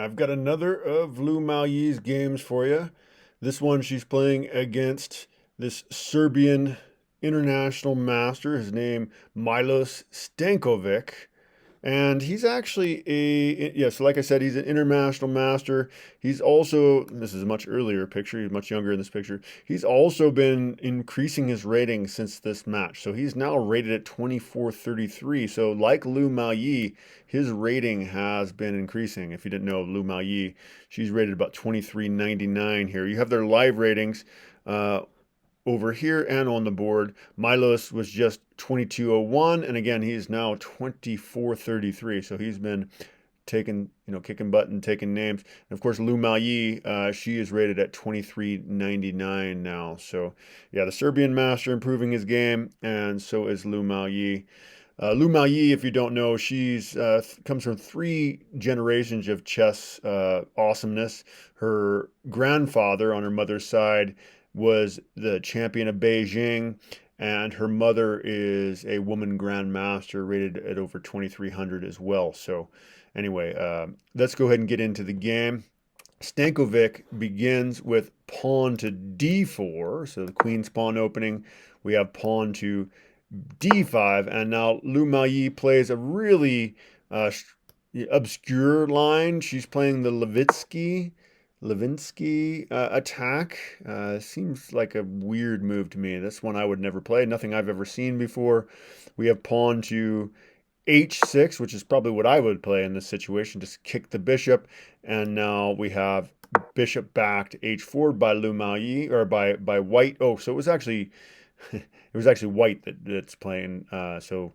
I've got another of Lu Maoyi's games for you. This one she's playing against this Serbian international master. His name Milos Stankovic. And he's actually so like I said, he's an international master. He's also, this is a much earlier picture, he's much younger in this picture. He's also been increasing his rating since this match. So he's now rated at 2433. So like Lu Maoyi, his rating has been increasing. If you didn't know, Lu Maoyi, she's rated about 2399 here. You have their live ratings. Over here and on the board. Milos was just 2201, and again, he's now 2433. So he's been taking, kicking butt and taking names. And of course, Lu Maoyi, she is rated at 2399 now. So yeah, the Serbian master improving his game, and so is Lu Maoyi. Lu Maoyi, if you don't know, she's comes from three generations of chess awesomeness. Her grandfather on her mother's side was the champion of Beijing, and her mother is a woman grandmaster rated at over 2300 as well. So anyway, let's go ahead and get into the game. Stankovic begins with pawn to d4, so the queen's pawn opening. We have pawn to d5, and now Lu Maoyi plays a really obscure line. She's playing the Levinsky attack. Seems like a weird move to me. That's one I would never play. Nothing I've ever seen before. We have pawn to h6, which is probably what I would play in this situation. Just kick the bishop, and now we have bishop back to h4 by Lu Maoyi, or by White. Oh, so it was actually it was actually White that's playing. So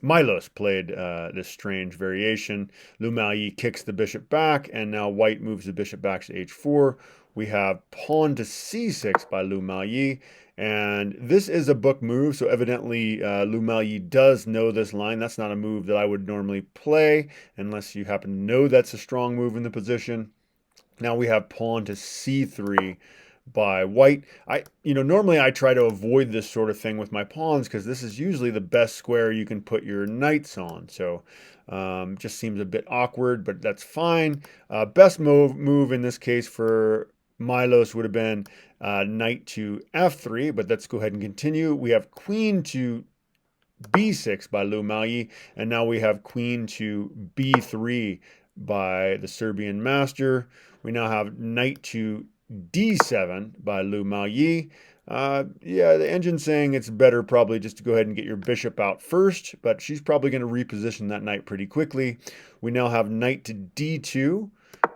Milos played this strange variation. Lu Maoyi kicks the bishop back, and now White moves the bishop back to h4. We have pawn to c6 by Lu Maoyi, and this is a book move, so evidently Lu Maoyi does know this line. That's not a move that I would normally play unless you happen to know that's a strong move in the position. Now we have pawn to c3 by White. Normally I try to avoid this sort of thing with my pawns because this is usually the best square you can put your knights on. So just seems a bit awkward, but that's fine. Best move in this case for Milos would have been knight to f3, but let's go ahead and continue. We have queen to b6 by Lu Maoyi, and now we have queen to b3 by the Serbian master. We now have knight to d7 by Lu Maoyi. Yeah, the engine's saying it's better probably just to go ahead and get your bishop out first, but she's probably going to reposition that knight pretty quickly. We now have knight to d2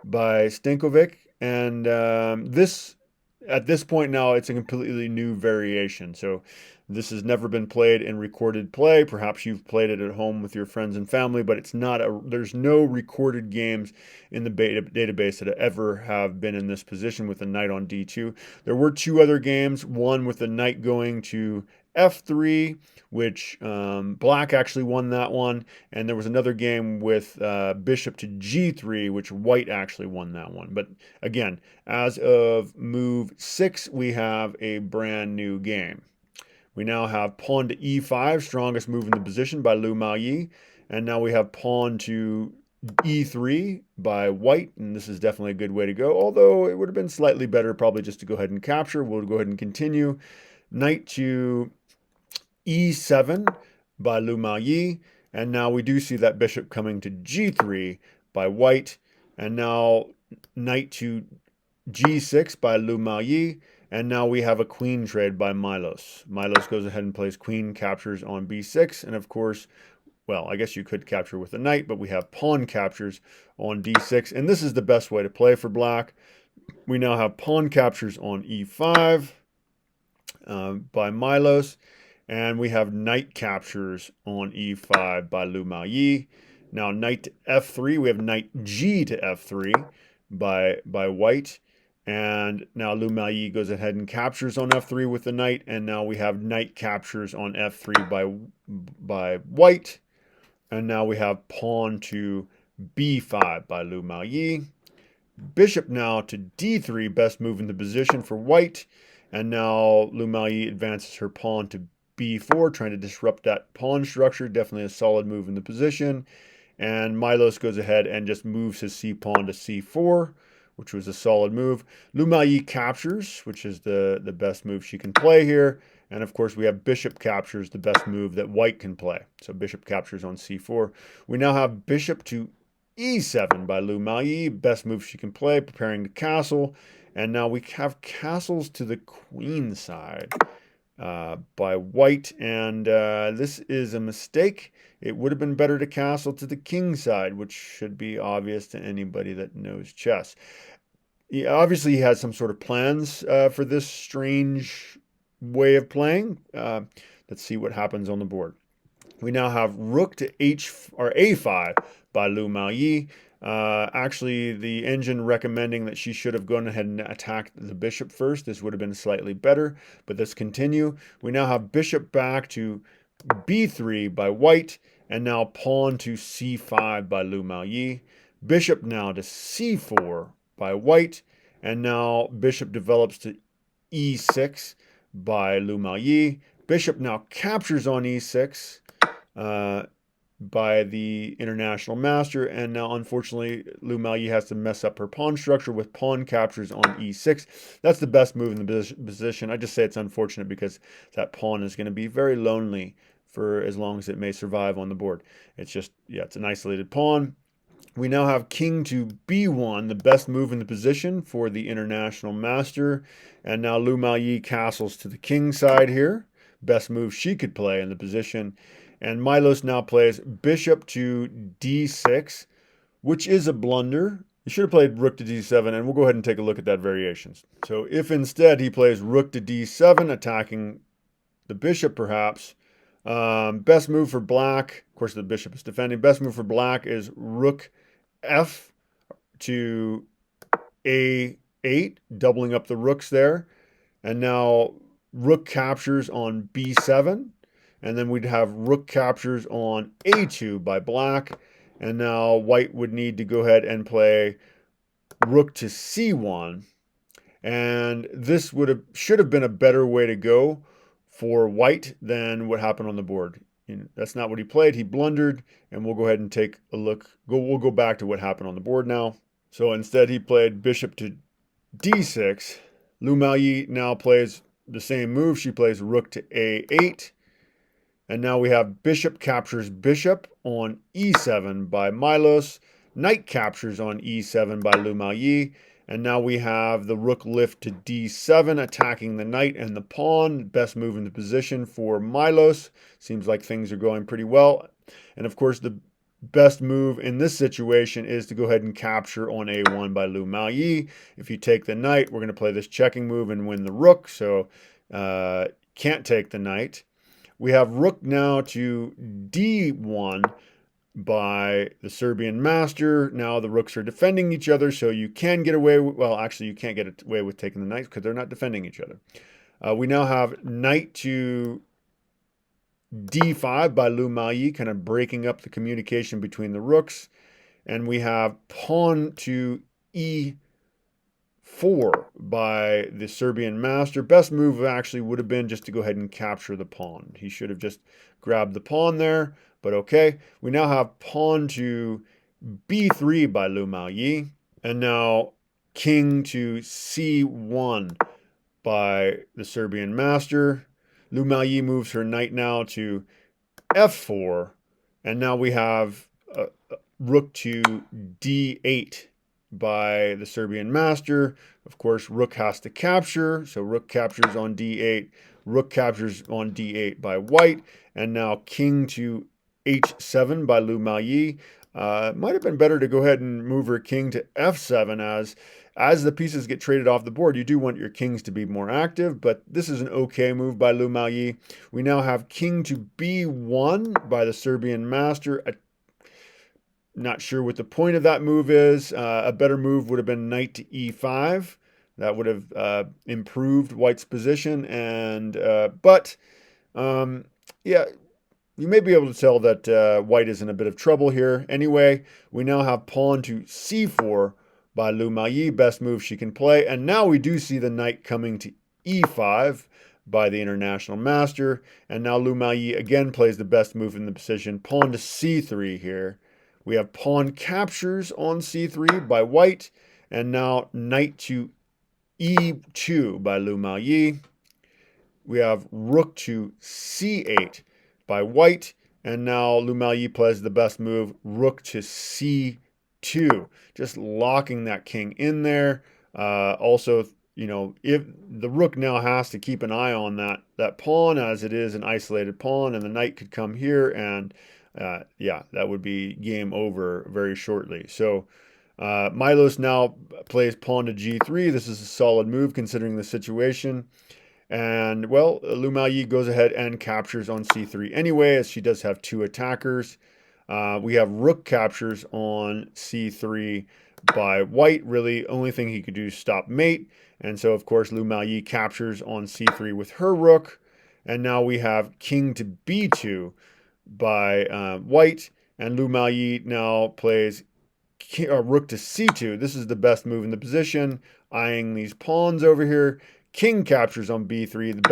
by Stankovic, and at this point now, it's a completely new variation. So this has never been played in recorded play. Perhaps you've played it at home with your friends and family, but there's no recorded games in the database that ever have been in this position with a knight on d2. There were two other games, one with the knight going to f3, which Black actually won that one, and there was another game with bishop to g3, which White actually won that one. But again, as of move 6, we have a brand new game. We now have pawn to e5, strongest move in the position by Lu Maoyi, and now we have pawn to e3 by White, and this is definitely a good way to go, although it would have been slightly better probably just to go ahead and capture. We'll go ahead and continue. Knight to e7 by Lu Maoyi, and now we do see that bishop coming to g3 by White, and now knight to g6 by Lu Maoyi, and now we have a queen trade by Milos. Milos goes ahead and plays queen, captures on b6, and of course, well, I guess you could capture with a knight, but we have pawn captures on d6, and this is the best way to play for Black. We now have pawn captures on e5 by Milos, and we have knight captures on e5 by Lu Maoyi. Now knight to f3, we have knight g to f3 by White. And now Lu Maoyi goes ahead and captures on f3 with the knight, and now we have knight captures on f3 by White. And now we have pawn to b5 by Lu Maoyi. Bishop now to d3, best move in the position for White. And now Lu Maoyi advances her pawn to b4, trying to disrupt that pawn structure. Definitely a solid move in the position. and Milos goes ahead and just moves his c-pawn to c4, which was a solid move. Miaoyi captures, which is the best move she can play here. And of course, we have bishop captures, the best move that white can play. So bishop captures on c4. We now have bishop to e7 by Miaoyi, best move she can play, preparing to castle. And now we have castles to the queen side by white. And this is a mistake. It would have been better to castle to the king side, which should be obvious to anybody that knows chess. Obviously, he has some sort of plans for this strange way of playing. Let's see what happens on the board. We now have rook to a5 by Miaoyi. Actually, the engine recommending that she should have gone ahead and attacked the bishop first. This would have been slightly better, but let's continue. We now have bishop back to b3 by white, and now pawn to c5 by Miaoyi. Bishop now to c4 by white, and now bishop develops to e6 by Miaoyi. Bishop now captures on e6 by the international master, and now unfortunately Miaoyi has to mess up her pawn structure with pawn captures on e6. That's the best move in the position. I just say it's unfortunate because that pawn is going to be very lonely for as long as it may survive on the board. It's just, yeah, it's an isolated pawn. We now have king to b1, the best move in the position for the international master. And now Miaoyi castles to the king side here. Best move she could play in the position. And Milos now plays bishop to d6, which is a blunder. He should have played rook to d7, and we'll go ahead and take a look at that variations. So if instead he plays rook to d7, attacking the bishop perhaps, best move for black, of course the bishop is defending, best move for black is rook f to a8, doubling up the rooks there. And now rook captures on b7. And then we'd have rook captures on a2 by black. And now white would need to go ahead and play rook to c1. And this should have been a better way to go for white than what happened on the board. That's not what he played. He blundered, and we'll go ahead and take a look. We'll go back to what happened on the board now. So instead, he played bishop to d6. Miaoyi now plays the same move. She plays rook to a8. And now we have bishop captures bishop on e7 by Milos. Knight captures on e7 by Miaoyi. And now we have the rook lift to d7, attacking the knight and the pawn. Best move in the position for Milos. Seems like things are going pretty well. And of course, the best move in this situation is to go ahead and capture on a1 by Miaoyi. If you take the knight, we're going to play this checking move and win the rook. So can't take the knight. We have rook now to d1 by the Serbian master. Now the rooks are defending each other, so you can get away with, well, actually you can't get away with taking the knights because they're not defending each other. We now have knight to d5 by Miaoyi, kind of breaking up the communication between the rooks. And we have pawn to e4 by the Serbian master. Best move actually would have been just to go ahead and capture the pawn. He should have just grabbed the pawn there, but okay. We now have pawn to b3 by Miaoyi, and now king to c1 by the Serbian master. Miaoyi moves her knight now to f4, and now we have rook to d8 by the Serbian master. Of course, rook has to capture, so rook captures on d8, rook captures on d8 by white, and now king to h7 by Miaoyi. It might have been better to go ahead and move her king to f7 as the pieces get traded off the board. You do want your kings to be more active, but this is an okay move by Miaoyi. We now have king to b1 by the Serbian master. Not sure what the point of that move is. A better move would have been knight to e5. That would have improved white's position. Yeah, you may be able to tell that white is in a bit of trouble here. Anyway, we now have pawn to c4 by Miaoyi. Best move she can play. And now we do see the knight coming to e5 by the international master. And now Miaoyi again plays the best move in the position. Pawn to c3 here, We have pawn captures on c3 by white, and now knight to e2 by Lu Maoyi. We have rook to c8 by white, and now Lu Maoyi plays the best move, rook to c2, just locking that king in there. Also, you know, if the rook now has to keep an eye on that pawn, as it is an isolated pawn, and the knight could come here, and yeah, that would be game over very shortly. So Milos now plays pawn to g3. This is a solid move considering the situation. And, well, Lu Maoyi goes ahead and captures on c3 anyway, as she does have two attackers. We have rook captures on c3 by white. Really, only thing he could do is stop mate. And so, of course, Lu Maoyi captures on c3 with her rook. And now we have king to b2 by white. And Lu Maoyi now plays rook to c2. This is the best move in the position, eyeing these pawns over here. King captures on b3, the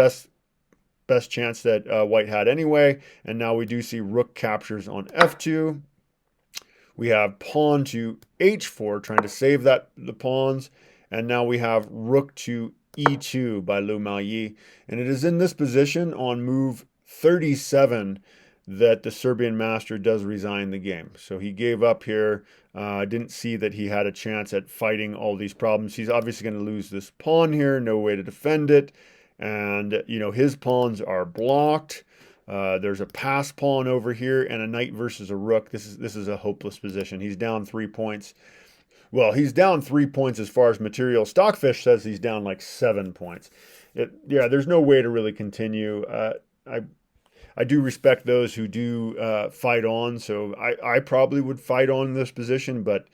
best chance that white had anyway. And now we do see rook captures on f2. We have pawn to h4, trying to save the pawns. And now we have rook to e2 by Lu Maoyi. And it is in this position on move 37 that the Serbian master does resign the game. So he gave up here. Didn't see that he had a chance at fighting all these problems. He's obviously going to lose this pawn here. No way to defend it. And, you know, his pawns are blocked. There's a pass pawn over here and a knight versus a rook. This is a hopeless position. He's down 3 points. Well, he's down 3 points as far as material. Stockfish says he's down like 7 points. Yeah, there's no way to really continue. I do respect those who do fight on, so I probably would fight on this position, but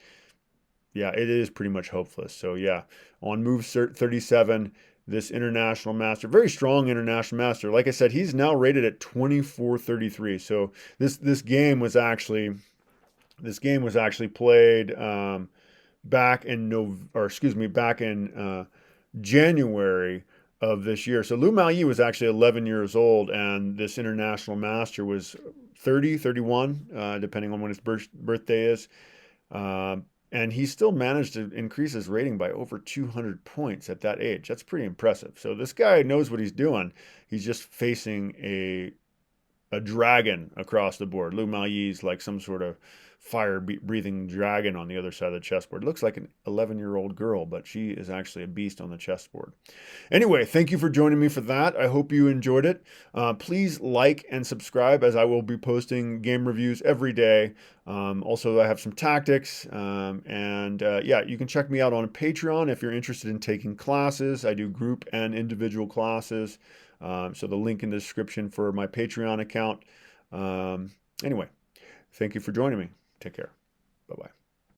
yeah, it is pretty much hopeless. So yeah, on move 37, this international master, very strong international master. Like I said, he's now rated at 2433. So this game was actually played back in January of this year. So Lu Maoyi was actually 11 years old, and this international master was 30, 31, depending on when his birthday is. And he still managed to increase his rating by over 200 points at that age. That's pretty impressive. So this guy knows what he's doing. He's just facing a dragon across the board. Lu Maoyi's like some sort of fire-breathing dragon on the other side of the chessboard. It looks like an 11-year-old girl, but she is actually a beast on the chessboard. Anyway, thank you for joining me for that. I hope you enjoyed it. Please like and subscribe, as I will be posting game reviews every day. Also, I have some tactics, yeah, you can check me out on Patreon if you're interested in taking classes. I do group and individual classes. So the link in the description for my Patreon account. Anyway, thank you for joining me. Take care. Bye-bye.